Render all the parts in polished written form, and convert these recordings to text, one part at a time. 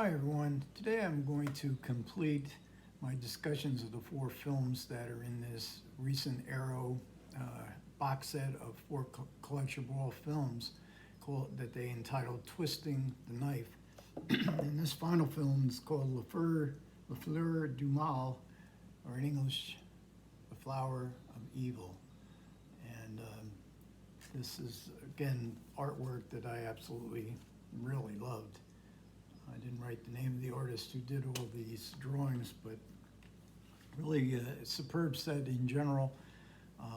Hi everyone. Today I'm going to complete my discussions of the four films that are in this recent Arrow uh, box set of four collectible films that they entitled Twisting the Knife. And this final film is called Le Fleur du Mal, or in English, The Flower of Evil. And this is, again, artwork that I absolutely really loved. I didn't write the name of the artist who did all these drawings, but really a superb set in general,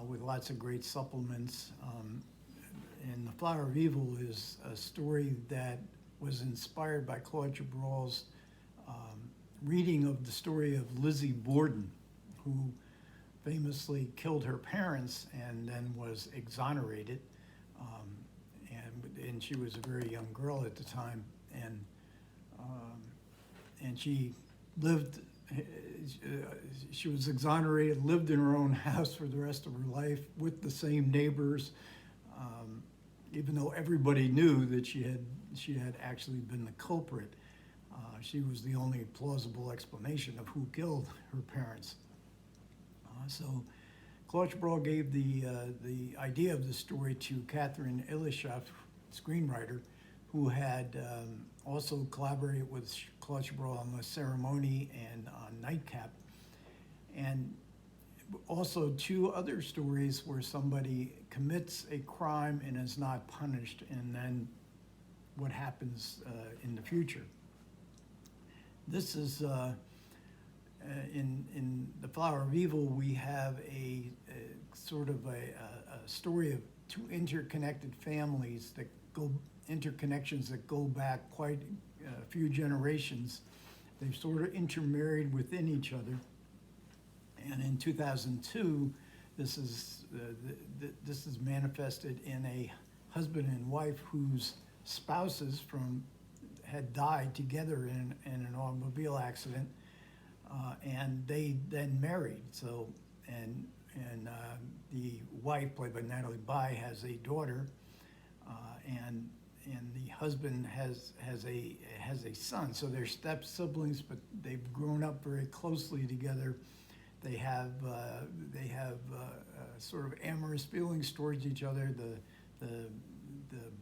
with lots of great supplements. And The Flower of Evil is a story that was inspired by Claude Chabrol's reading of the story of Lizzie Borden, who famously killed her parents and then was exonerated. And she was a very young girl at the time. And she lived, she was exonerated, lived in her own house for the rest of her life with the same neighbors, even though everybody knew that she had actually been the culprit. She was the only plausible explanation of who killed her parents. So Claude Chabrol gave the idea of the story to Catherine Ilishef, screenwriter, who had also collaborated with Claude Chabrol on The Ceremony and on Nightcap. And also two other stories where somebody commits a crime and is not punished, and then what happens in the future. This is, in The Flower of Evil, we have a sort of a story of two interconnected families interconnections that go back quite a few generations. They've sort of intermarried within each other. And in 2002, this is manifested in a husband and wife whose spouses had died together in an automobile accident, and they then married. So, and the wife, played by Natalie Bai, has a daughter, and the husband has a son. So they're step siblings, but they've grown up very closely together. They have sort of amorous feelings towards each other. The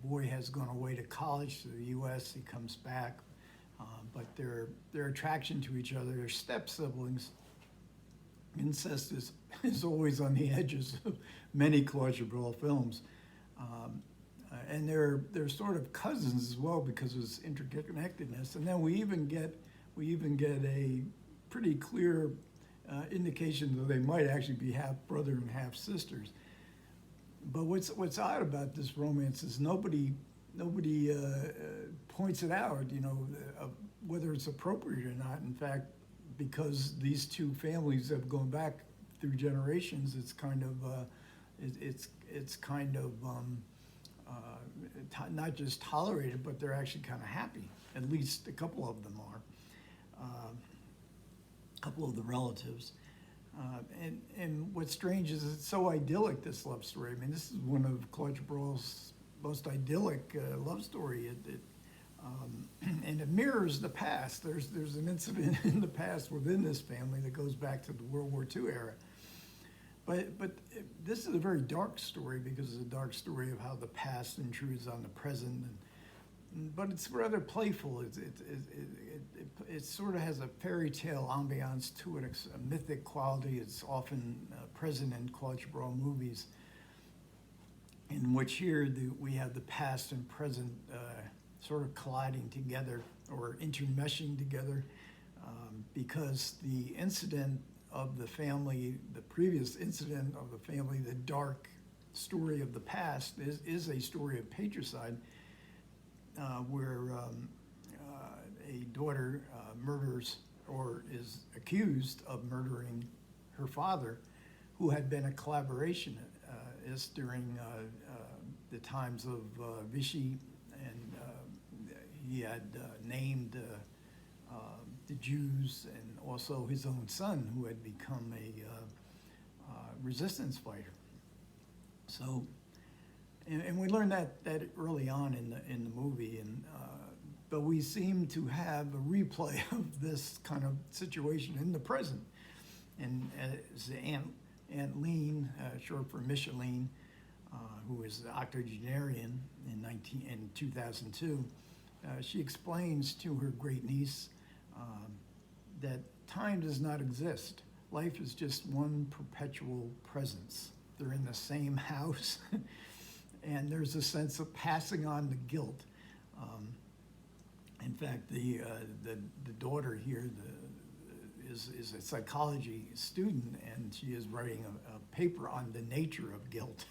boy has gone away to college to the U.S. He comes back, but their attraction to each other, they're step siblings. Incest is always on the edges of many Claude Chabrol films. And they're sort of cousins as well because of this interconnectedness. And then we even get a pretty clear indication that they might actually be half brother and half sisters. But what's odd about this romance is nobody points it out, whether it's appropriate or not. In fact, because these two families have gone back through generations, it's kind of not just tolerated, but they're actually kind of happy. At least a couple of them are. A couple of the relatives. And what's strange is it's so idyllic, this love story. I mean, this is one of Claude Chabrol's most idyllic love story. And it mirrors the past. There's an incident in the past within this family that goes back to the World War II era. But this is a very dark story because it's a dark story of how the past intrudes on the present. But it's rather playful. It sort of has a fairy tale ambiance to it, a mythic quality. It's often present in Claude Chabrol movies, in which here we have the past and present sort of colliding together or intermeshing together, because the incident of the family, the previous incident of the family, the dark story of the past is a story of patricide, where a daughter murders or is accused of murdering her father, who had been a collaborationist during the times of Vichy, and he had named the Jews and also his own son, who had become a resistance fighter. So, and we learned that early on in the movie, and but we seem to have a replay of this kind of situation in the present. And as Aunt Lean, short for Micheline, who is the octogenarian in 2002, she explains to her great niece that time does not exist. Life is just one perpetual presence. They're in the same house, and there's a sense of passing on the guilt. In fact, the daughter here is a psychology student, and she is writing a paper on the nature of guilt.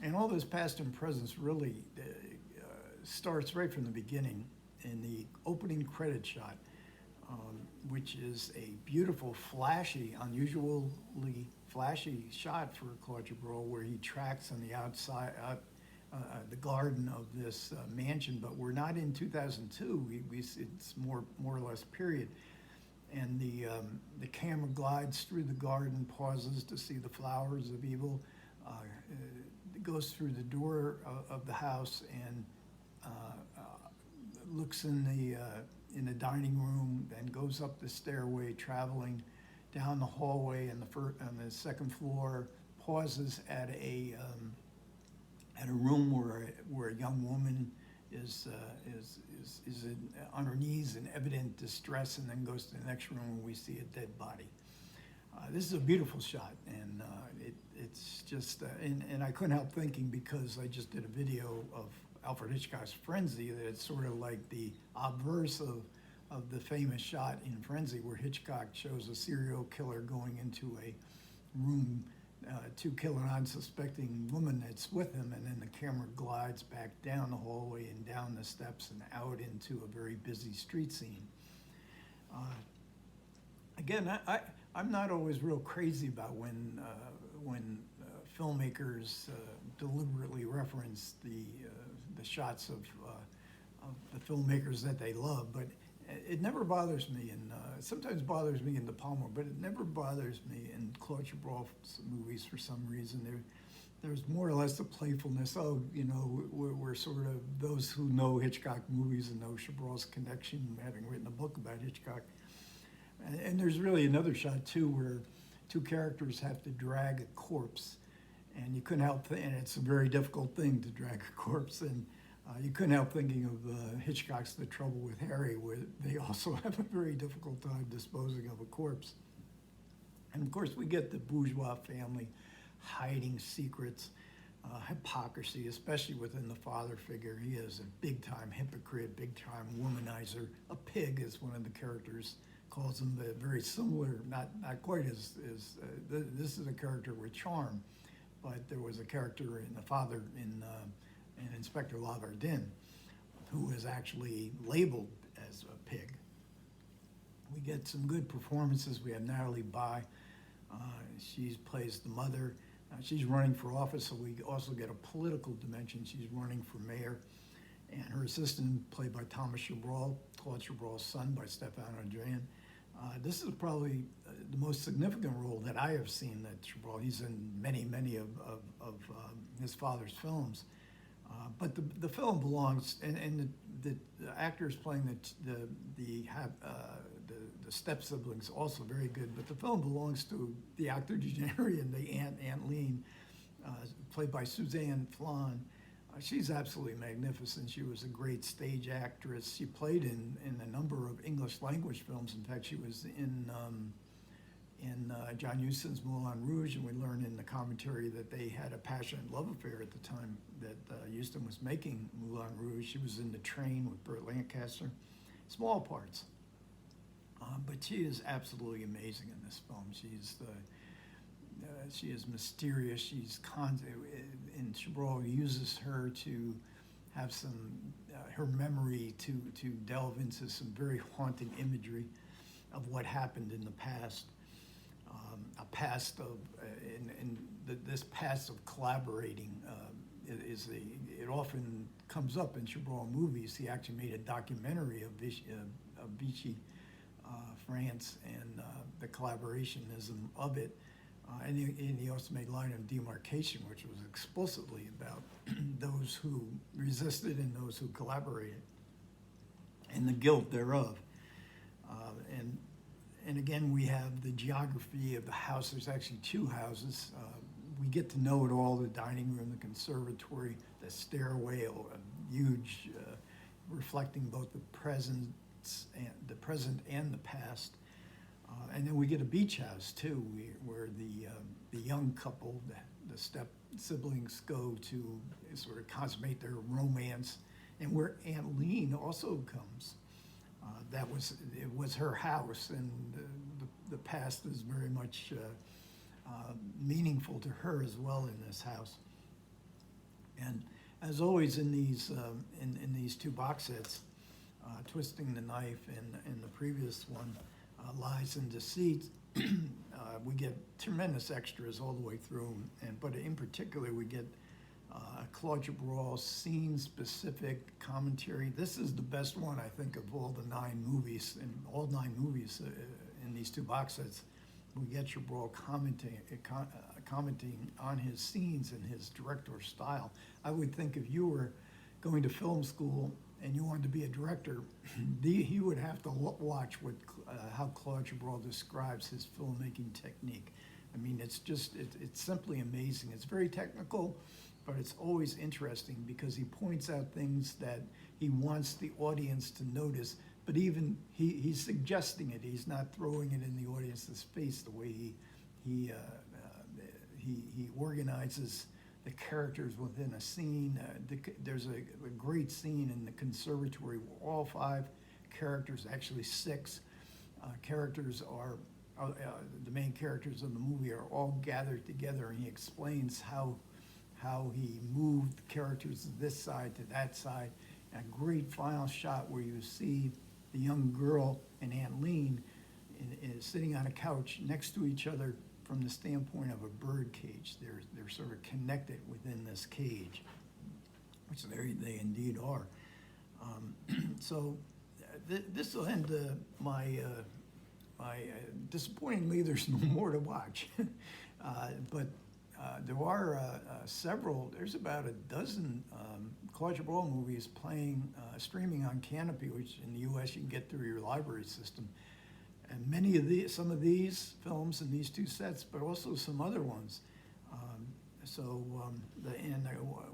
And all this past and present really starts right from the beginning in the opening credit shot, which is a beautiful, flashy, unusually flashy shot for Claude Chabrol, where he tracks on the outside, the garden of this mansion. But we're not in 2002. It's more or less period. And the camera glides through the garden, pauses to see the flowers of evil, goes through the door of the house, and looks in the dining room, then goes up the stairway, traveling down the hallway on the second floor, pauses at a room where a young woman is on her knees in evident distress, and then goes to the next room where we see a dead body. This is a beautiful shot, and it's just, and I couldn't help thinking, because I just did a video of Alfred Hitchcock's Frenzy, that it's sort of like the obverse of the famous shot in Frenzy, where Hitchcock shows a serial killer going into a room to kill an unsuspecting woman that's with him, and then the camera glides back down the hallway and down the steps and out into a very busy street scene. Again, I'm not always real crazy about when filmmakers deliberately reference the shots of the filmmakers that they love, but it never bothers me, and sometimes bothers me in De Palma, but it never bothers me in Claude Chabrol's movies for some reason. There's more or less a playfulness. Oh, we're sort of those who know Hitchcock movies and know Chabrol's connection, having written a book about Hitchcock. And there's really another shot too, where two characters have to drag a corpse, and you couldn't help, and it's a very difficult thing to drag a corpse, and you couldn't help thinking of Hitchcock's The Trouble with Harry, where they also have a very difficult time disposing of a corpse. And of course, we get the bourgeois family hiding secrets, hypocrisy, especially within the father figure. He is a big-time hypocrite, big-time womanizer. A pig, as one of the characters calls him, very similar, not quite as this is a character with charm, but there was a character in the father in Inspector Lavardin, who is actually labeled as a pig. We get some good performances. We have Natalie Baye. She plays the mother. She's running for office, so we also get a political dimension. She's running for mayor. And her assistant, played by Thomas Chabrol, Claude Chabrol's son, by Stéphane Audran. This is probably the most significant role that I have seen that Chabrol. He's in many of his father's films. But the film belongs, and the actors playing the step siblings also very good. But the film belongs to the octogenarian, the Aunt Lean, played by Suzanne Flan. She's absolutely magnificent. She was a great stage actress. She played in a number of English language films. In fact, she was in John Huston's Moulin Rouge, and we learn in the commentary that they had a passionate love affair at the time that Huston was making Moulin Rouge. She was in The Train with Burt Lancaster. Small parts, but she is absolutely amazing in this film. She is mysterious. And Chabrol uses her to have her memory to delve into some very haunting imagery of what happened in the past. A past of, this past of collaborating it often comes up in Chabrol movies. He actually made a documentary of Vichy, France, and the collaborationism of it. And he also made Line of Demarcation, which was explicitly about those who resisted and those who collaborated, and the guilt thereof. And again, we have the geography of the house. There's actually two houses. We get to know it all: the dining room, the conservatory, the stairway, a huge, reflecting both the present and the past. And then we get a beach house too, where the young couple, the step siblings, go to sort of consummate their romance, and where Aunt Lean also comes. It was her house, and the past is very much meaningful to her as well in this house. And as always in these two box sets, Twisting the Knife and the previous one, Lies and Deceit, we get tremendous extras all the way through, but in particular we get Claude Gibral scene-specific commentary. This is the best one, I think, of all the 9 movies, and all 9 movies in these two box sets. We get Gibral commenting on his scenes and his director style. I would think if you were going to film school and you wanted to be a director, you would have to watch how Claude Gibral describes his filmmaking technique. I mean, it's simply amazing. It's very technical, but it's always interesting because he points out things that he wants the audience to notice, but even he's suggesting it. He's not throwing it in the audience's face the way he organizes the characters within a scene. There's a great scene in the conservatory where all 5 characters, actually 6 characters are, the main characters of the movie are all gathered together, and he explains how he moved characters to this side to that side. A great final shot where you see the young girl and Aunt Lean sitting on a couch next to each other from the standpoint of a bird cage. They're sort of connected within this cage, which they indeed are. So this will end my disappointingly, there's no more to watch. But there are there's about a dozen Claude Gibral movies streaming on Canopy, which in the US you can get through your library system. And some of these films in these two sets, but also some other ones.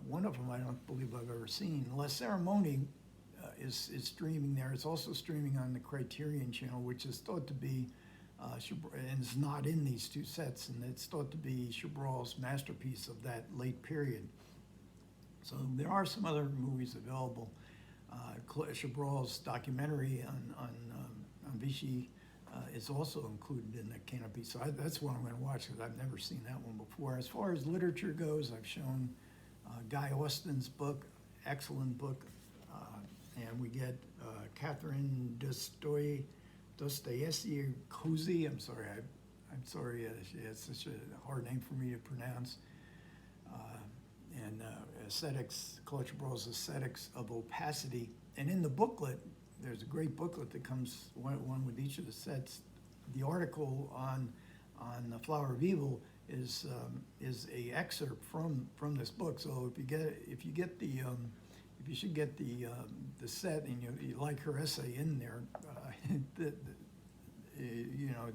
One of them I don't believe I've ever seen. La Ceremonie is streaming there. It's also streaming on the Criterion Channel, which is thought to be, and is not in these two sets, and it's thought to be Gibral's masterpiece of that late period. So there are some other movies available. Gibral's documentary on Vichy is also included in the Canopy. So that's what I'm going to watch because I've never seen that one before. As far as literature goes, I've shown Guy Austen's book, excellent book, and we get Catherine Dostoevsky. I'm sorry, it's such a hard name for me to pronounce. And Claude Gibral's Aesthetics of Opacity. And in the booklet, there's a great booklet that comes one with each of the sets. The article on The Flower of Evil is a excerpt from this book. So if you should get the set and you like her essay in there,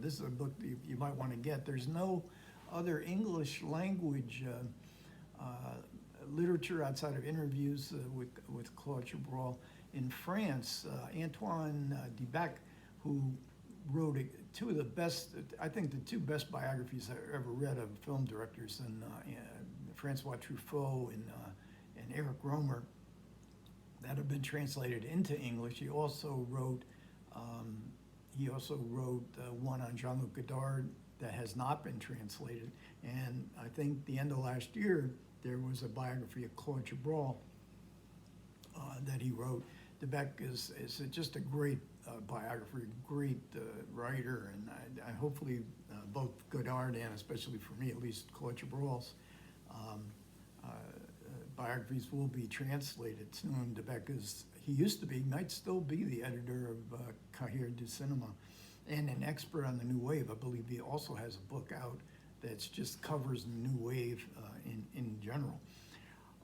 this is a book that you might want to get. There's no other English language literature outside of interviews with Claude Gibral. In France, Antoine Debec, who wrote two of the best, I think the 2 best biographies I've ever read of film directors, and Francois Truffaut and Eric Romer, that have been translated into English. He also wrote one on Jean-Luc Godard that has not been translated. And I think the end of last year, there was a biography of Claude Gibral that he wrote. Debec is just a great biographer, great writer, and I hopefully both Godard and, especially for me at least, Claude Gibral's biographies will be translated soon. Debec might still be the editor of Cahiers du Cinema and an expert on the New Wave. I believe he also has a book out that just covers the new wave in general.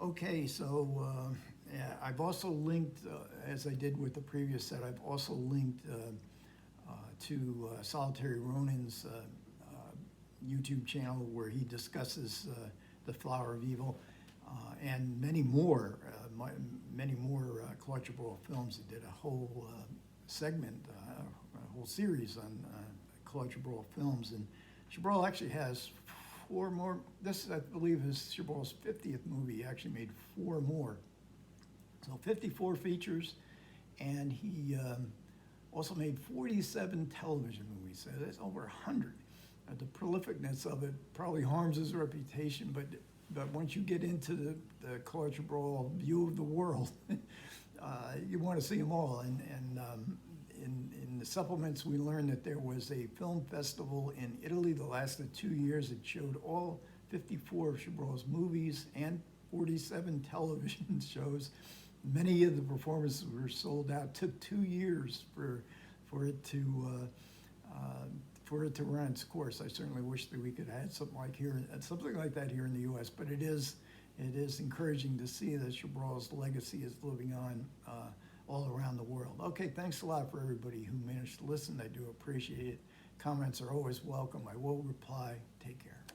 Okay, so yeah, I've also linked, as I did with the previous set, I've also linked to Solitary Ronin's YouTube channel where he discusses the Flower of Evil and many more collectible films. He did a whole segment, a whole series on collectible films, and Chabrol actually has 4 more. This, I believe, is Chabrol's 50th movie. He actually made 4 more. So 54 features, and he also made 47 television movies. So that's over 100. The prolificness of it probably harms his reputation, but once you get into the collectible view of the world, you want to see them all. And in the supplements, we learned that there was a film festival in Italy that lasted 2 years. It showed all 54 of Chabrol's movies and 47 television shows. Many of the performances were sold out. It took 2 years for it to run its course. I certainly wish that we could have had something like that here in the U.S. But it is encouraging to see that Chabrol's legacy is living on all around the world. Okay, thanks a lot for everybody who managed to listen. I do appreciate it. Comments are always welcome. I will reply. Take care.